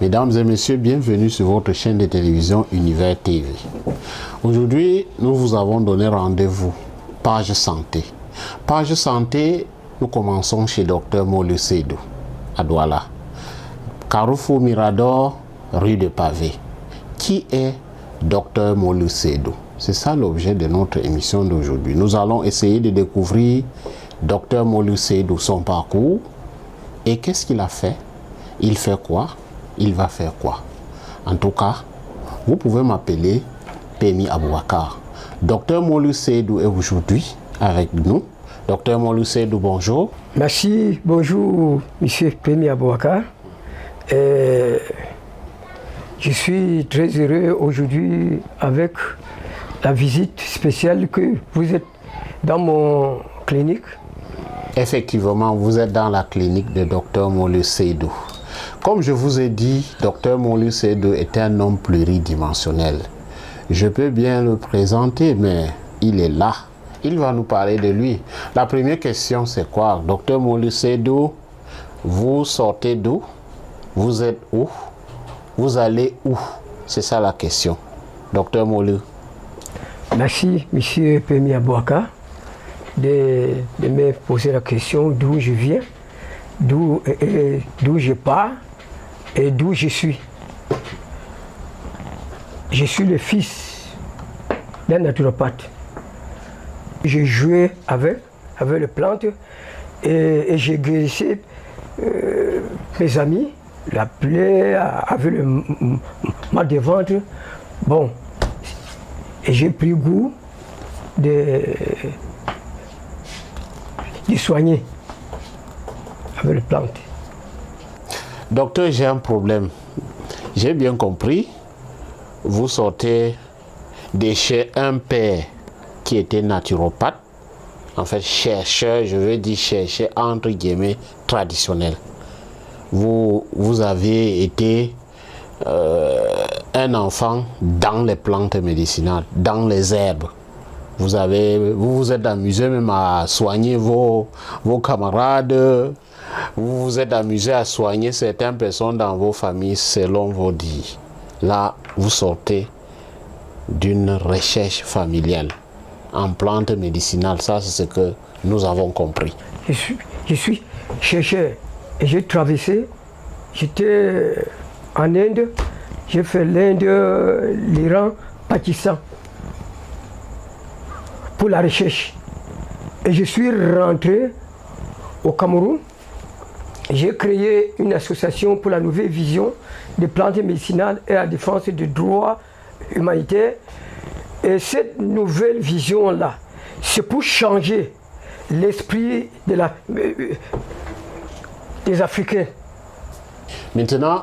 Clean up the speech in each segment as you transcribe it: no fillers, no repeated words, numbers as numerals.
Mesdames et messieurs, bienvenue sur votre chaîne de télévision Univers TV. Aujourd'hui, nous vous avons donné rendez-vous, page santé. Page santé, nous commençons chez Dr Molu Seydou, à Douala. Carrefour Mirador, rue de Pavé. Qui est Dr Molu Seydou? C'est ça l'objet de notre émission d'aujourd'hui. Nous allons essayer de découvrir Dr Molu Seydou, son parcours et qu'est-ce qu'il a fait. Il fait quoi? Il va faire quoi? En tout cas, vous pouvez m'appeler Pemi Abouakar. Dr Molu Seydou est aujourd'hui avec nous. Dr Molu Seydou, bonjour. Merci, bonjour, monsieur Pemi Abouakar. Je suis très heureux aujourd'hui avec la visite spéciale que vous êtes dans mon clinique. Effectivement, vous êtes dans la clinique de Dr Molu Seydou. Comme je vous ai dit, Dr Molu Seydou est un homme pluridimensionnel. Je peux bien le présenter, mais il est là. Il va nous parler de lui. La première question, c'est quoi? Dr Molu Seydou, vous sortez d'où? Vous êtes où? Vous allez où? C'est ça la question. Dr Molu. Merci, monsieur Pemi Abouakar, de me poser la question d'où je viens, d'où je pars et d'où je suis. Je suis le fils d'un naturopathe. J'ai joué avec les plantes et j'ai guéri mes amis, la plaie, avec le mal de ventre. Bon, et j'ai pris goût de soigner avec les plantes. Docteur, j'ai un problème. J'ai bien compris. Vous sortez de chez un père qui était naturopathe, en fait chercheur, je veux dire chercheur entre guillemets traditionnel. Vous avez été un enfant dans les plantes médicinales, dans les herbes. Vous vous êtes amusé même à soigner vos camarades. Vous vous êtes amusé à soigner certaines personnes dans vos familles selon vos dires. Là, vous sortez d'une recherche familiale en plantes médicinales. Ça, c'est ce que nous avons compris. Je suis chercheur et j'ai traversé. J'étais en Inde. J'ai fait l'Inde, l'Iran, Pakistan pour la recherche. Et je suis rentré au Cameroun. J'ai créé une association pour la nouvelle vision des plantes médicinales et la défense des droits humanitaires. Et cette nouvelle vision-là, c'est pour changer l'esprit des Africains. Maintenant,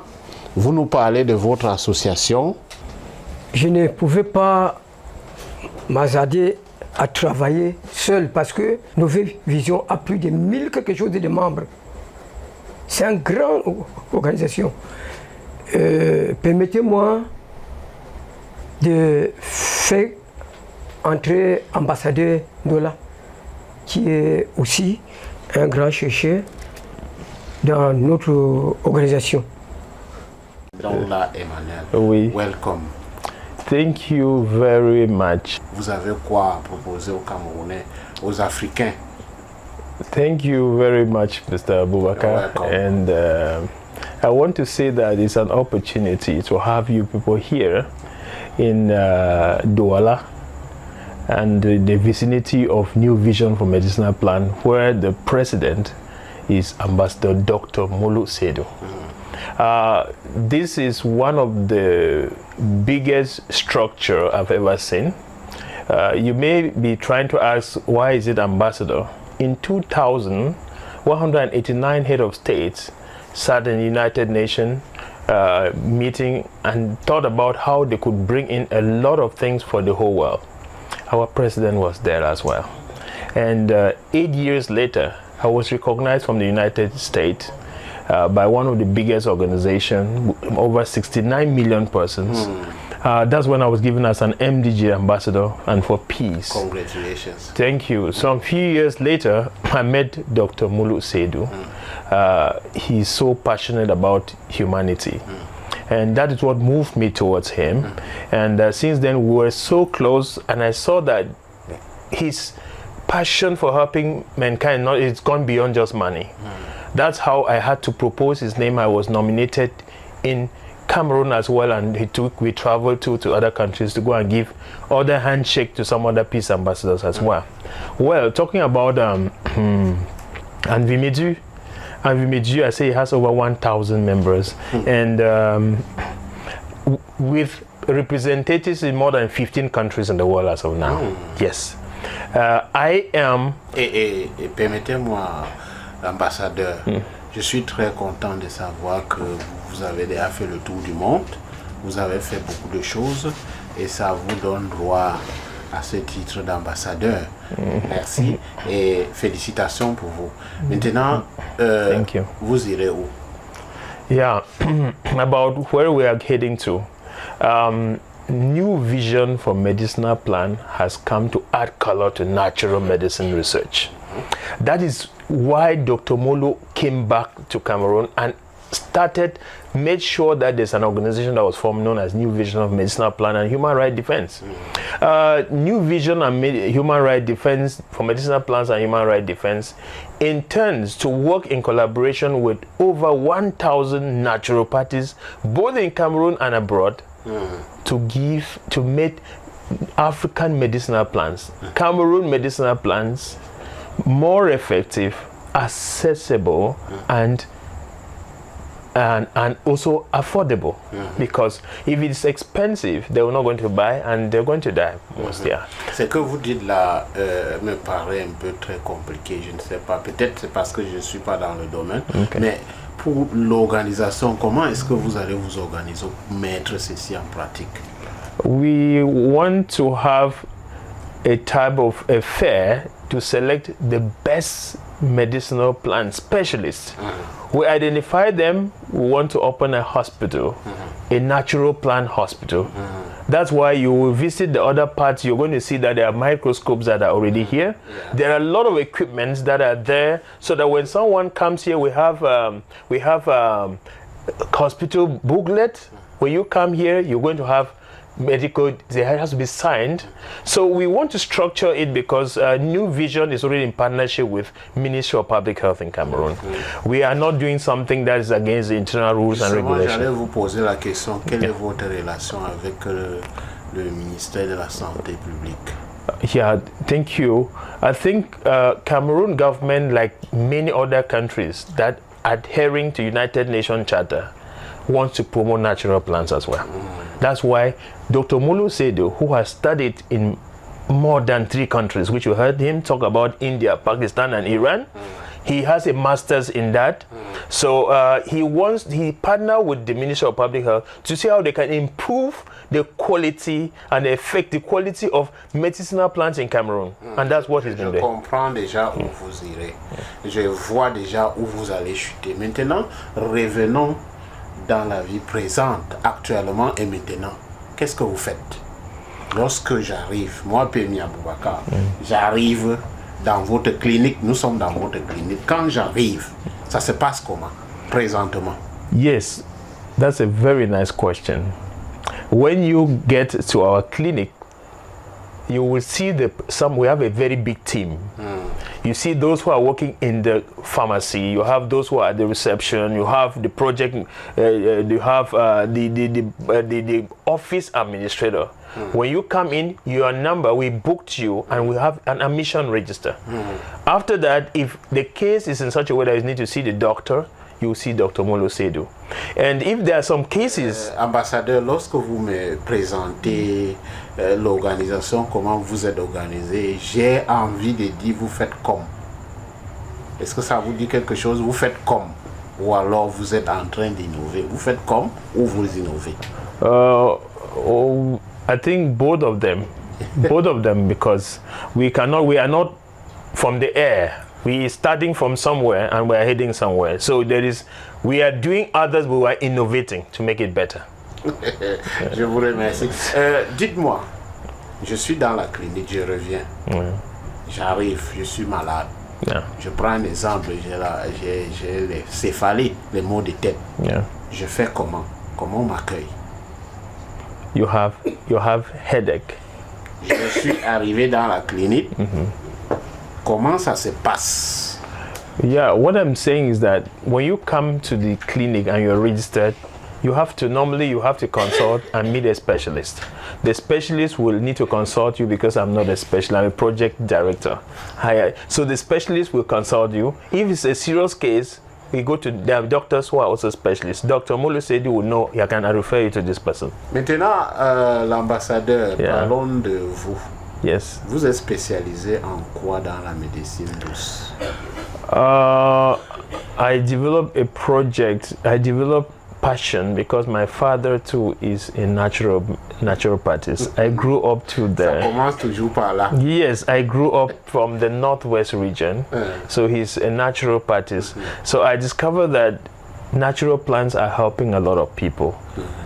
vous nous parlez de votre association. Je ne pouvais pas m'hasarder à travailler seul parce que Nouvelle Vision a plus de 1000 quelque chose de membres. C'est une grande organisation. Permettez-moi de faire entrer ambassadeur Dola, qui est aussi un grand chercheur dans notre organisation. Dola Emmanuel, oui. Welcome. Thank you very much. Vous avez quoi à proposer aux Camerounais, aux Africains? Thank you very much, Mr. Abouakar. And I want to say that it's an opportunity to have you people here in Douala and the vicinity of New Vision for Medicinal Plant, where the president is Ambassador Dr. Molu Seydou. This is one of the biggest structure I've ever seen. You may be trying to ask, why is it ambassador? In 2000, 189 head of states sat in the United Nations meeting and thought about how they could bring in a lot of things for the whole world. Our president was there as well. And 8 years later, I was recognized from the United States by one of the biggest organizations, over 69 million persons. That's when I was given as an MDG ambassador and for peace. Congratulations. Thank you. Some few years later, I met Dr. Molu Seydou. He's so passionate about humanity. and that is what moved me towards him. And since then we were so close, and I saw that his passion for helping mankind, it's gone beyond just money. That's how I had to propose his name. I was nominated in Cameroon as well, and we traveled to other countries to go and give other handshake to some other peace ambassadors as well. Well, talking about Anvimiju, I say he has over 1,000 members, and with representatives in more than 15 countries in the world as of now. Yes. I am... Et permettez-moi, ambassadeur, je suis très content de savoir que vous avez déjà fait le tour du monde, vous avez fait beaucoup de choses et ça vous donne droit à ce titre d'ambassadeur. Merci et félicitations pour vous. Maintenant, Thank you. Vous irez où? Yeah, about where we are heading to. New vision for medicinal plant has come to add color to natural medicine research. That is why Dr. Molo came back to Cameroon and made sure that there's an organization that was formed known as New Vision of Medicinal Plant and Human Rights Defense. New Vision and Human Rights Defense for Medicinal Plants and Human Rights Defense intends to work in collaboration with over 1,000 naturopathies, both in Cameroon and abroad, to make African medicinal plants, Cameroon medicinal plants, more effective, accessible, and also affordable. Because if it's expensive, they're not going to buy and they're going to die. Ce que vous dites là me paraît un peu très compliqué. Je ne sais pas. Peut-être c'est parce que je ne suis pas dans le domaine. Mais pour l'organisation, comment est-ce que vous allez vous organiser pour mettre ceci en pratique? We want to have a type of a fair to select the best medicinal plant specialists. We identify them. We want to open a hospital, a natural plant hospital. That's why you will visit the other parts. You're going to see that there are microscopes that are already here. There are a lot of equipments that are there, so that when someone comes here, we have hospital booklet. When you come here, you're going to have medical, it has to be signed. So we want to structure it because New Vision is already in partnership with Ministry of Public Health in Cameroon. We are not doing something that is against the internal rules and regulations. J'allais vous poser la question, quelle est votre relation avec le ministère de la Santé publique? Yeah, thank you. I think Cameroon government, like many other countries that adhering to United Nations Charter, wants to promote natural plants as well. That's why Dr. Molo Seydou, who has studied in more than 3 countries, which you heard him talk about, India, Pakistan, and Iran, he has a master's in that. So he partnered with the Ministry of Public Health to see how they can improve the quality and the quality of medicinal plants in Cameroon. And that's what he's been doing. Je comprends déjà où vous irez. Je vois déjà où vous allez chuter. Maintenant, revenons dans la vie présente, actuellement et maintenant. Qu'est-ce que vous faites? Lorsque j'arrive, moi, Pemi Aboubakar, j'arrive dans votre clinique, nous sommes dans votre clinique. Quand j'arrive, ça se passe comment, présentement? Yes, that's a very nice question. When you get to our clinic, you will see we have a very big team. You see those who are working in the pharmacy, you have those who are at the reception, you have the project, you have the office administrator. When you come in, your number, we booked you and we have an admission register. After that, if the case is in such a way that you need to see the doctor, you will see Dr. Molo Seydou. And if there are some cases... ambassadeur, lorsque vous me présentez l'organisation, comment vous êtes organisé, j'ai envie de dire vous faites comme. Est-ce que ça vous dit quelque chose? Vous faites comme. Ou alors vous êtes en train d'innover. Vous faites comme ou vous innovez? I think both of them. Both of them, because we are not from the air. We are starting from somewhere and we are heading somewhere. So we are doing others, but we are innovating to make it better. Je vous remercie. Dites-moi, je suis dans la clinique, je reviens. J'arrive, je suis malade. Je prends un exemple, j'ai les céphalées, les maux de tête. Je fais comment? comment on m'accueille? You have headache. Je suis arrivé dans la clinique. Comment ça se passe? Yeah, what I'm saying is that when you come to the clinic and you're registered, you have to consult and meet a specialist. The specialist will need to consult you because I'm not a specialist, I'm a project director. So the specialist will consult you. If it's a serious case, we go to the doctors who are also specialists. Dr. Molu said you will know, I can refer you to this person. Maintenant, l'ambassadeur, parlons de vous. Yes. Vous êtes spécialisé en quoi dans la médecine douce? I developed a project. I developed passion because my father too is a naturopathist. I grew up to Ça commence toujours par là. Yes, I grew up from the northwest region. So he's a naturopathist. So I discovered that natural plants are helping a lot of people.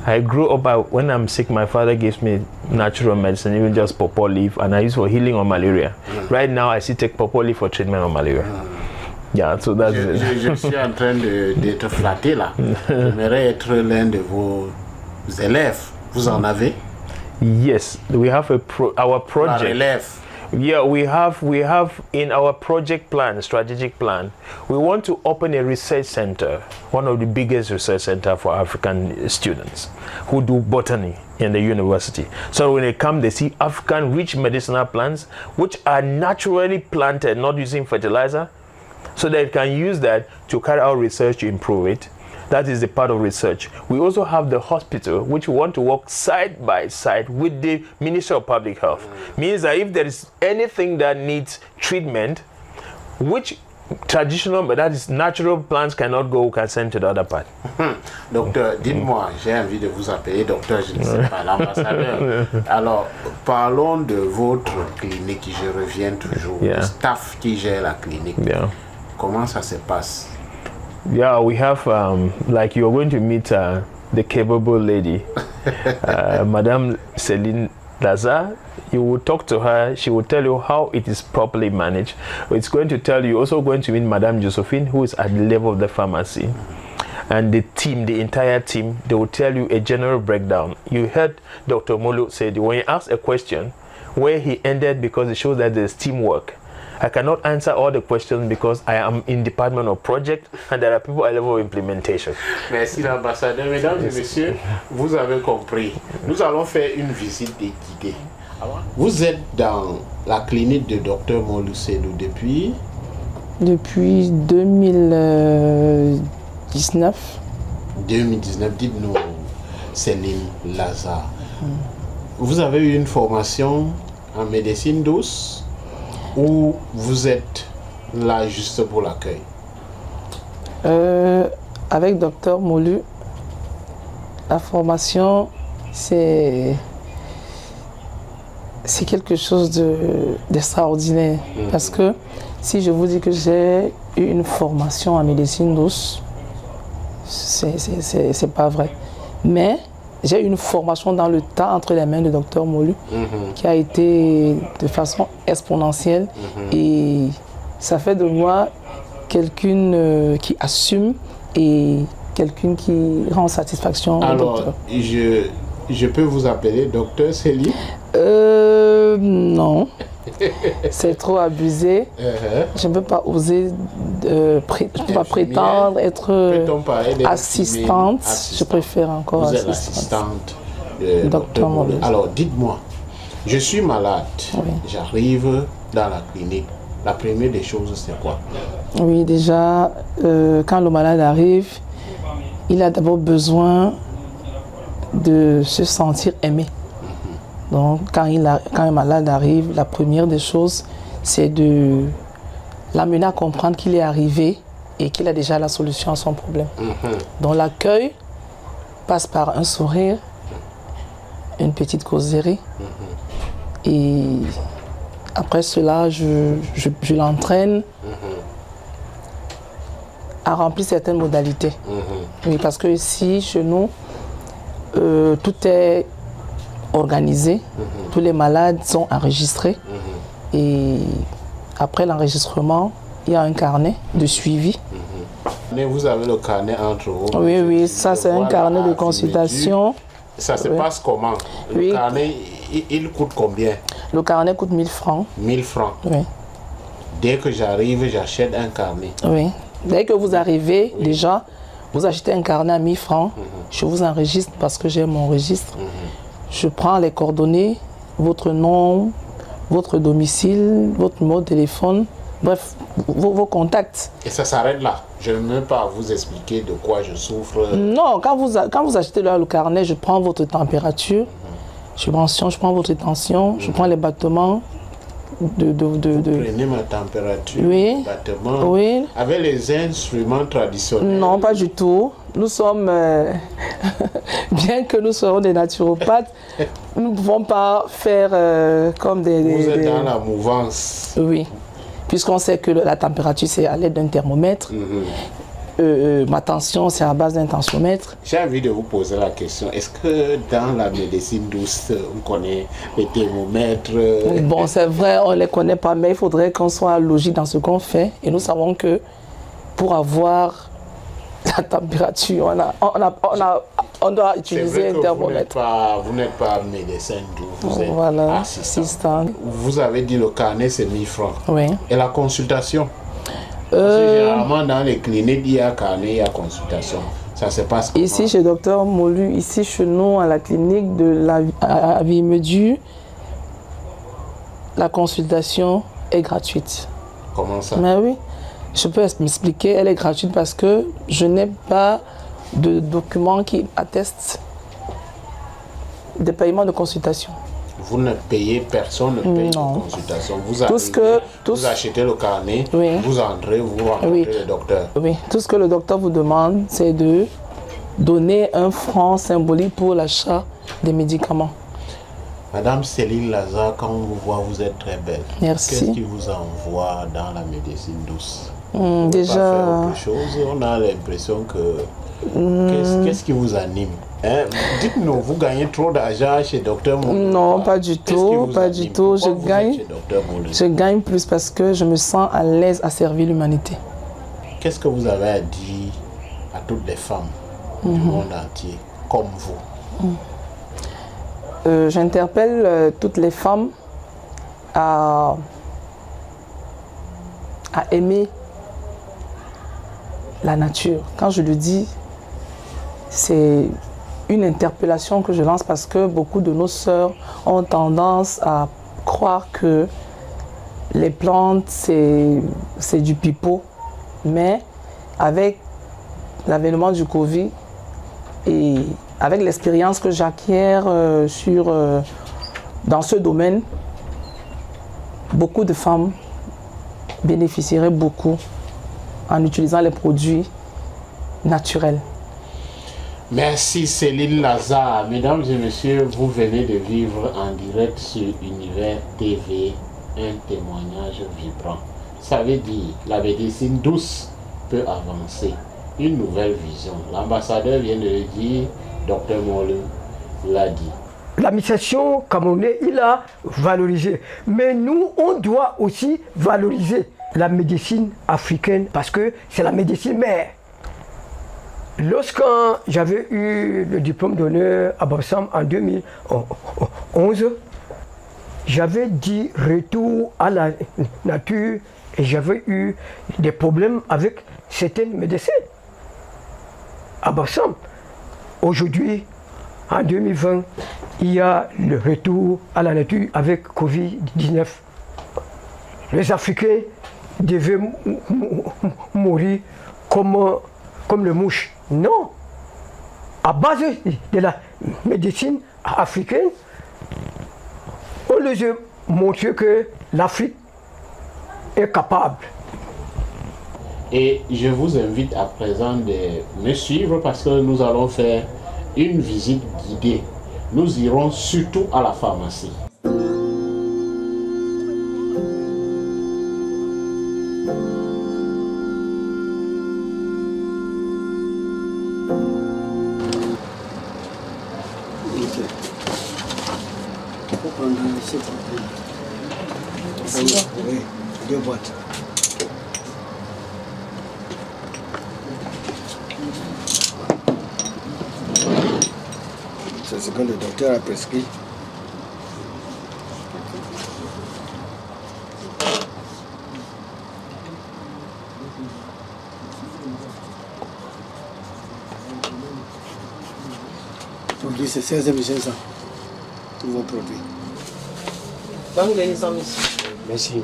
I grew up, when I'm sick, my father gives me natural medicine, even just pawpaw leaf, and I use for healing of malaria. Right now, I still take pawpaw leaf for treatment of malaria. Yeah, so that's je suis en train d'être flatté là. J'aimerais être l'un de vos élèves. Vous en avez? Yes, we have our project. La relève. Yeah, we have in our project plan, strategic plan, we want to open a research center, one of the biggest research center for African students who do botany in the university. So when they come, they see African rich medicinal plants, which are naturally planted, not using fertilizer, so they can use that to carry out research to improve it. That is the part of research. We also have the hospital, which we want to work side by side with the Ministry of Public Health. Means that if there is anything that needs treatment, which traditional, but that is natural plants cannot go, we can send to the other part. Docteur, dites-moi, j'ai envie de vous appeler docteur, je ne sais pas, l'ambassadeur. Alors, parlons de votre clinique, je reviens toujours. Le staff qui gère la clinique. Comment ça se passe? Yeah, we have, like you're going to meet the capable lady, Madame Céline Lazare. You will talk to her, she will tell you how it is properly managed. It's going to tell you, also going to meet Madame Josephine, who is at the level of the pharmacy. And the team, the entire team, they will tell you a general breakdown. You heard Dr. Molu say, when you ask a question, where he ended because it shows that there's teamwork. I cannot answer all the questions because I am in department of project and there are people at level of implementation. Merci l'ambassadeur. Mesdames et messieurs, vous avez compris. Nous allons faire une visite guidée. Vous êtes dans la clinique de Dr. Molu Sedou depuis? Depuis 2019. 2019, dites-nous, Céline Lazare. Vous avez eu une formation en médecine douce ou vous êtes là juste pour l'accueil? Avec Dr. Molu, la formation, c'est quelque chose d'extraordinaire. Parce que si je vous dis que j'ai eu une formation en médecine douce, c'est pas vrai. Mais j'ai eu une formation dans le temps entre les mains de Dr. Molu qui a été de façon exponentielle et ça fait de moi quelqu'un qui assume et quelqu'un qui rend satisfaction au docteur. Alors, je peux vous appeler docteur Céline? Non. C'est trop abusé. Je ne peux pas oser, je peux pas prétendre être assistante. Je préfère encore vous êtes assistante de Dr. Molu. Alors, dites-moi, je suis malade, j'arrive dans la clinique. La première des choses, c'est quoi? Oui, déjà, quand le malade arrive, il a d'abord besoin de se sentir aimé. Donc, quand un malade arrive, la première des choses, c'est de l'amener à comprendre qu'il est arrivé et qu'il a déjà la solution à son problème. Donc, l'accueil passe par un sourire, une petite causerie. Et après cela, je l'entraîne à remplir certaines modalités. Oui, parce que ici, chez nous, tout est organisé, tous les malades sont enregistrés et après l'enregistrement, il y a un carnet de suivi Mais vous avez le carnet entre vous. Oui, oui, ça c'est un Voilà, carnet de à consultation. Ça se passe comment? Le Oui. carnet, il coûte combien? Le carnet coûte 1000 francs. 1000 francs. Oui, Dès que j'arrive, j'achète un carnet. oui. Dès que vous arrivez, déjà, vous achetez un carnet à 1000 francs. Je vous enregistre parce que j'ai mon registre. Je prends les coordonnées, votre nom, votre domicile, votre numéro de téléphone, bref, vos contacts. Et ça s'arrête là. Je ne veux même pas vous expliquer de quoi je souffre. Non, quand vous achetez le carnet, je prends votre température, je prends votre tension, je prends les battements Prenez ma température, Oui. battement, Oui. avec les instruments traditionnels. Non, pas du tout. Nous sommes, bien que nous soyons des naturopathes, nous ne pouvons pas faire comme Vous êtes dans la mouvance. Oui, puisqu'on sait que la température, c'est à l'aide d'un thermomètre. Ma tension, c'est à base d'un tensiomètre. J'ai envie de vous poser la question, est-ce que dans la médecine douce, on connaît les thermomètres? Bon, c'est vrai, on ne les connaît pas, mais il faudrait qu'on soit logique dans ce qu'on fait. Et nous savons que pour avoir la température, on doit utiliser un thermomètre. Vous n'êtes pas médecin douce, vous êtes Voilà, assistant. Vous avez dit le carnet, c'est 1000 francs. Oui. Et la consultation? Parce que généralement, dans les cliniques, il y a carnet, il y a consultation. Ça se passe comment? Ici, chez Dr Molu, ici chez nous, à la clinique de la Vimedu, la consultation est gratuite. Comment ça? Mais oui, je peux m'expliquer, elle est gratuite parce que je n'ai pas de document qui atteste des paiements de consultation. Vous ne payez, personne ne paye Non. de consultation. Vous, Tout ce arrivez, que- vous achetez le carnet, Oui. vous entrez, vous rencontrez Oui. le docteur. Oui, tout ce que le docteur vous demande, c'est de donner un franc symbolique pour l'achat des médicaments. Madame Céline Lazare, quand on vous voit, vous êtes très belle. Merci. Qu'est-ce qui vous envoie dans la médecine douce? On peut Déjà, pas faire autre chose, on a l'impression que... Qu'est-ce qui vous anime? Hein? Dites-nous, vous gagnez trop d'argent chez Dr Moulin? Non, pas du Qu'est-ce qui tout, vous pas anime? du tout. Pourquoi vous êtes chez Dr Moulin? Je gagne plus parce que je me sens à l'aise à servir l'humanité. Qu'est-ce que vous avez à dire à toutes les femmes du monde entier, comme vous? J'interpelle toutes les femmes à aimer la nature. Quand je le dis, c'est une interpellation que je lance parce que beaucoup de nos sœurs ont tendance à croire que les plantes, c'est du pipeau. Mais avec l'avènement du Covid et avec l'expérience que j'acquiers dans ce domaine, beaucoup de femmes bénéficieraient beaucoup en utilisant les produits naturels. Merci Céline Lazare. Mesdames et messieurs, vous venez de vivre en direct sur Univers TV un témoignage vibrant. Ça veut dire la médecine douce peut avancer. Une nouvelle vision. L'ambassadeur vient de le dire, Dr Moulin l'a dit. L'administration camerounaise, il a valorisé. Mais nous, on doit aussi valoriser la médecine africaine parce que c'est la médecine mère. Lorsque j'avais eu le diplôme d'honneur à Bassam en 2011, j'avais dit retour à la nature et j'avais eu des problèmes avec certains médecins à Bassam. Aujourd'hui, en 2020, il y a le retour à la nature avec Covid-19. Les Africains devaient mourir comme les mouches. Non. À base de la médecine africaine, on les a montré que l'Afrique est capable. Et je vous invite à présent de me suivre parce que nous allons faire une visite guidée. Nous irons surtout à la pharmacie. Oui, 2 boîtes. ce que le docteur a prescrit. Produit, c'est 16 500. Tous vos produits. Merci.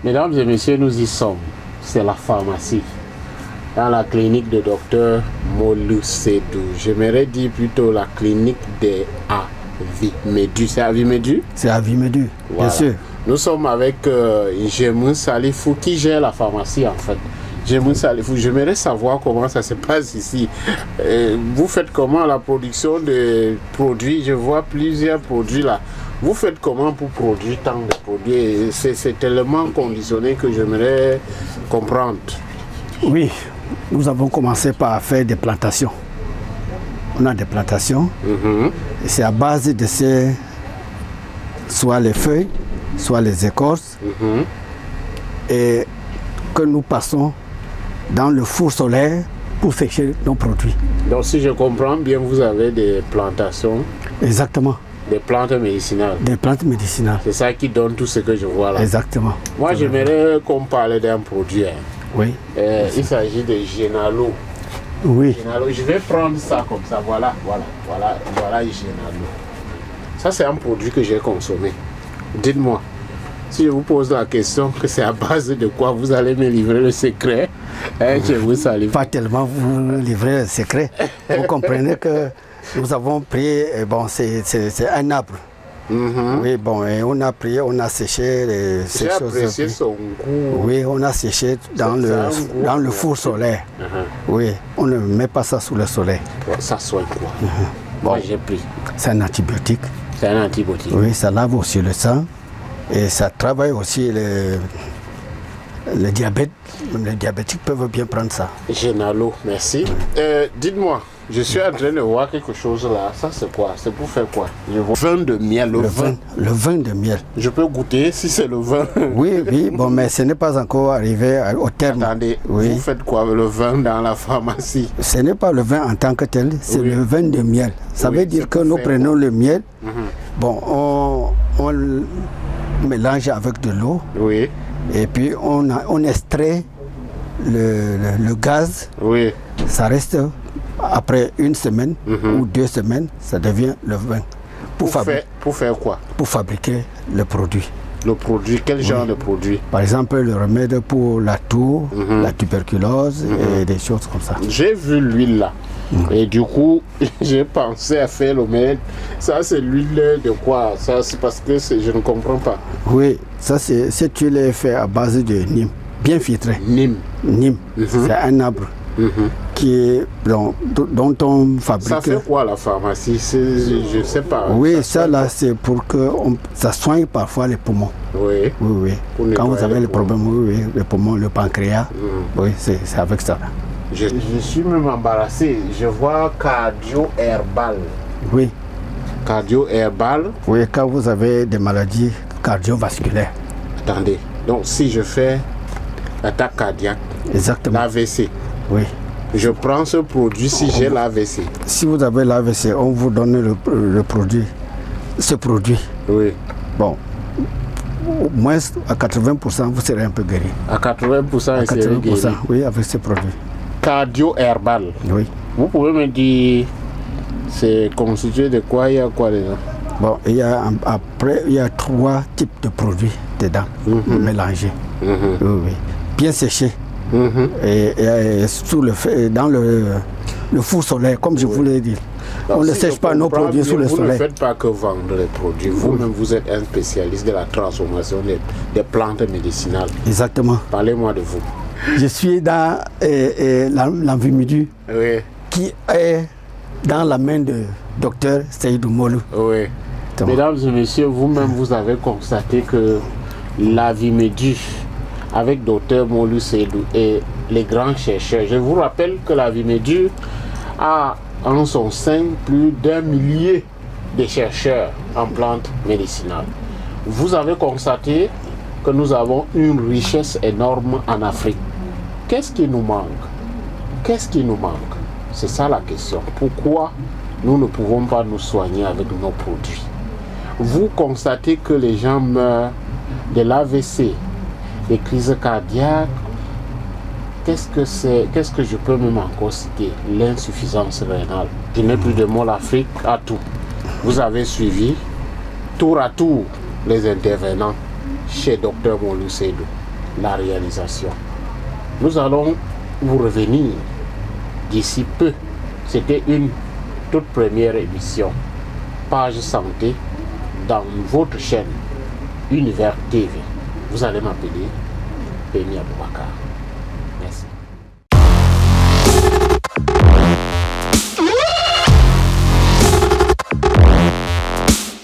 Mesdames et messieurs, nous y sommes. C'est la pharmacie. Dans la clinique de docteur Molu Sédou. J'aimerais dire plutôt la clinique des Avimédu. C'est Avimédu? C'est Avimédu, Voilà. bien sûr. Nous sommes avec Jemoun Salifou qui gère la pharmacie en fait. Jemoun Salifou, j'aimerais savoir comment ça se passe ici. Vous faites comment la production de produits? Je vois plusieurs produits là. Vous faites comment pour produire tant de produits? C'est tellement conditionné que j'aimerais comprendre. Oui, nous avons commencé par faire des plantations. On a des plantations. Et c'est à base de ces, soit les feuilles, soit les écorces, et que nous passons dans le four solaire pour sécher nos produits. Donc si je comprends bien, vous avez des plantations, Exactement, des plantes médicinales. des plantes médicinales. C'est ça qui donne tout ce que je vois là. Exactement. Moi j'aimerais qu'on parle d'un produit. Oui, Il s'agit de Génalo. oui. Génalo. Je vais prendre ça comme ça. Voilà Génalo. Ça c'est un produit que j'ai consommé. Dites-moi, si je vous pose la question que c'est à base de quoi, vous allez me livrer le secret. Je vous salue. Pas tellement vous livrer le secret. Vous comprenez que nous avons pris, c'est un arbre. Oui, et on a pris, on a séché ces J'ai choses. apprécié son goût. Oui, on a séché dans Ça a un goût. dans le four solaire. Oui, on ne met pas ça sous le soleil. Ça soigne quoi? Moi j'ai pris. C'est un antibiotique. C'est un antibiotique. Oui, ça lave aussi le sang et ça travaille aussi le diabète. Même les diabétiques peuvent bien prendre ça. Génalo, merci. Dites-moi, je suis en train de voir quelque chose là. Ça c'est quoi? C'est pour faire quoi? Je vois vin de miel, le vin. Le vin de miel. Je peux goûter si c'est le vin. Oui, mais ce n'est pas encore arrivé au terme. Attendez, Oui. vous faites quoi le vin dans la pharmacie? Ce n'est pas le vin en tant que tel, c'est Oui. le vin de miel. Ça Oui, veut dire c'est que pour nous faire prenons le miel, on le mélange avec de l'eau Oui, et puis on extrait le gaz. oui. Ça reste après une semaine ou 2 semaines, ça devient le vin. Pour Pour faire quoi? fabriquer le produit. Le produit, quel genre de produit? Par exemple, le remède pour la toux, la tuberculose et des choses comme ça. J'ai vu l'huile là. Et du coup, j'ai pensé à faire le mail. Ça, c'est l'huile de quoi? Ça, c'est parce que je ne comprends pas. Oui, ça cette huile est faite à base de Nîmes, bien filtré. Nîmes. Nîmes, c'est un arbre qui est, dont on fabrique. Ça fait quoi la pharmacie? Je ne sais pas. Oui, ça là, c'est pour que ça soigne parfois les poumons. Oui. Oui. Pour Quand vous nettoyer avez les les problèmes, oui, les poumons, le pancréas, oui, c'est avec ça. Je suis même embarrassé. Je vois cardio herbal. Oui, Cardio herbal. oui, quand vous avez des maladies cardiovasculaires. Attendez. Donc, si je fais l'attaque cardiaque, Exactement. l'AVC, Oui. je prends ce produit si j'ai l'AVC. Si vous avez l'AVC, on vous donne le produit, ce produit. Oui. Bon, au moins à 80%, vous serez un peu guéri. À 80%, À c'est 80%, guéri. oui, avec ce produit. Cardio herbal. Oui. Vous pouvez me dire, c'est constitué de quoi? Il y a quoi dedans? Bon, après, il y a 3 types de produits dedans, mélangés. Oui. Bien séchés. Et sous dans le four solaire, comme je vous l'ai dit. Donc, on ne si sèche je pas nos comprends produits bien, sous le vous soleil. ne faites pas que vendre les produits. Vous-même, vous êtes un spécialiste de la transformation des plantes médicinales. Exactement. Parlez-moi de vous. Je suis dans l'Avimédu Oui, qui est dans la main de docteur Seydou Molou. oui. Donc, Mesdames et messieurs, vous-même, vous avez constaté que l'Avimédu, avec docteur Molu Seydou et les grands chercheurs, je vous rappelle que l'Avimédu a en son sein plus d'1 millier de chercheurs en plantes médicinales. Vous avez constaté que nous avons une richesse énorme en Afrique. Qu'est-ce qui nous manque? Qu'est-ce qui nous manque? C'est ça la question. Pourquoi nous ne pouvons pas nous soigner avec nos produits? Vous constatez que les gens meurent de l'AVC, des crises cardiaques. Qu'est-ce que c'est? Qu'est-ce que je peux même encore citer? L'insuffisance rénale. Je n'ai plus de mots, l'Afrique a tout. Vous avez suivi tour à tour les intervenants chez Dr Molu Seydou, la réalisation. Nous allons vous revenir d'ici peu. C'était une toute première émission, Page Santé, dans votre chaîne Univers TV. Vous allez m'appeler Pémi Aboubakar.